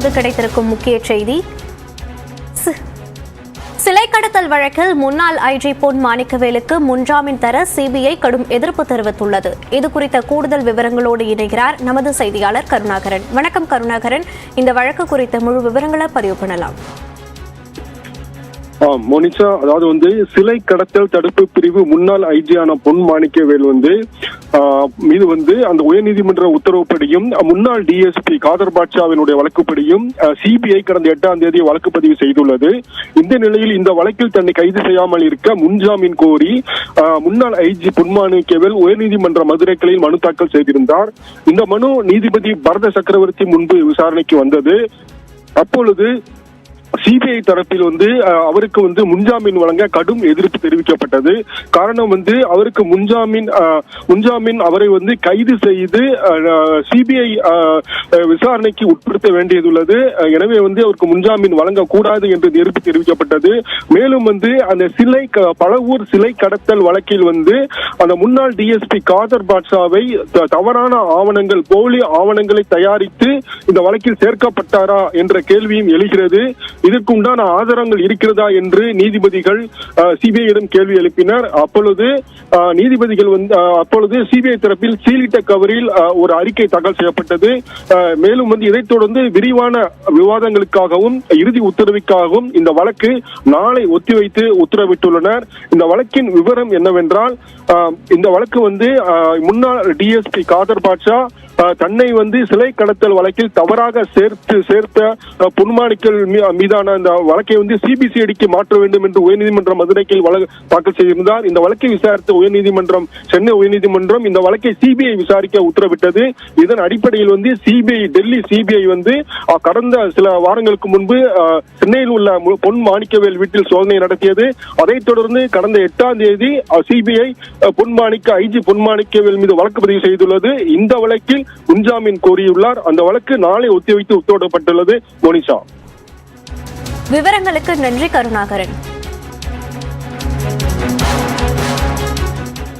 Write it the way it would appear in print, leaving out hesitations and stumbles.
இருந்து கிடைத்திருக்கும் முக்கிய செய்தி. சிலை கடத்தல் வழக்கில் முன்னாள் ஐஜி பொன் மாணிக்கவேலுக்கு முன்ஜாமீன் தர சிபிஐ கடும் எதிர்ப்பு தெரிவித்துள்ளது. இது குறித்த கூடுதல் விவரங்களோடு இணைகிறார் நமது செய்தியாளர் கருணாகரன். வணக்கம் கருணாகரன், இந்த வழக்கு குறித்த முழு விவரங்களை பதிவு பண்ணலாம். மோனிஷா, அதாவது சிலை கடத்தல் தடுப்பு பிரிவு முன்னாள் ஐஜியான பொன் மாணிக்கவேல் மீது அந்த உயர்நீதிமன்ற உத்தரவுப்படியும் முன்னாள் டிஎஸ்பி காதர் பாட்ஷாவினுடைய வழக்குப்படியும் சிபிஐ கடந்த 8ஆம் தேதி வழக்கு பதிவு செய்துள்ளது. இந்த நிலையில் இந்த வழக்கில் தன்னை கைது செய்யாமல் இருக்க முன்ஜாமீன் கோரி முன்னாள் ஐஜி பொன் மாணிக்கவேல் உயர்நீதிமன்ற மதுரை கிளையில் மனு தாக்கல் செய்திருந்தார். இந்த மனு நீதிபதி பரத சக்கரவர்த்தி முன்பு விசாரணைக்கு வந்தது. அப்பொழுது சிபிஐ தரப்பில் அவருக்கு முன்ஜாமீன் வழங்க கடும் எதிர்ப்பு தெரிவிக்கப்பட்டது. காரணம் அவருக்கு முன்ஜாமீன் அவரை கைது செய்து சிபிஐ விசாரணைக்கு உட்படுத்த வேண்டியதுள்ளது. எனவே அவருக்கு முன்ஜாமீன் வழங்கக்கூடாது என்று எதிர்ப்பு தெரிவிக்கப்பட்டது. மேலும் அந்த பழவூர் சிலை கடத்தல் வழக்கில் அந்த முன்னாள் டிஎஸ்பி காதர் பாட்ஷாவை தவறான ஆவணங்கள், போலி ஆவணங்களை தயாரித்து இந்த வழக்கில் சேர்க்கப்பட்டாரா என்ற கேள்வியும் எழுகிறது. இதற்கு உண்டான ஆதாரங்கள் இருக்கிறதா என்று நீதிபதிகள் சிபிஐயிடம் கேள்வி எழுப்பினர். அப்பொழுது நீதிபதிகள் சிபிஐ தரப்பில் சீலிட்ட கவரில் ஒரு அறிக்கை தாக்கல் செய்யப்பட்டது. மேலும் இதைத் தொடர்ந்து விரிவான விவாதங்களுக்காகவும் இறுதி உத்தரவுக்காகவும் இந்த வழக்கு நாளை ஒத்திவைத்து உத்தரவிட்டுள்ளனர். இந்த வழக்கின் விவரம் என்னவென்றால், இந்த வழக்கு முன்னாள் டிஎஸ்பி காதர் பாட்ஷா தன்னை சிலை கடத்தல் வழக்கில் தவறாக சேர்த்த பொன் மாணிக்கவேல் மீதான இந்த வழக்கை சிபிசிஐடிக்கு மாற்ற வேண்டும் என்று உயர்நீதிமன்ற மதுரையில் தாக்கல் செய்திருந்தார். இந்த வழக்கை விசாரித்த சென்னை உயர்நீதிமன்றம் இந்த வழக்கை சிபிஐ விசாரிக்க உத்தரவிட்டது. இதன் அடிப்படையில் டெல்லி சிபிஐ கடந்த சில வாரங்களுக்கு முன்பு சென்னையில் உள்ள பொன் மாணிக்கவேல் வீட்டில் சோதனை நடத்தியது. அதைத் தொடர்ந்து கடந்த 8ஆம் தேதி சிபிஐ ஐஜி பொன் மாணிக்கவேல் மீது வழக்கு பதிவு செய்துள்ளது. இந்த வழக்கில் முன்ஜாமீன் கோரியுள்ளார். அந்த வழக்கு நாளை ஒத்திவைத்து உத்தரவிடப்பட்டுள்ளது. மோனிஷா, விவரங்களுக்கு நன்றி கருணாகரன்.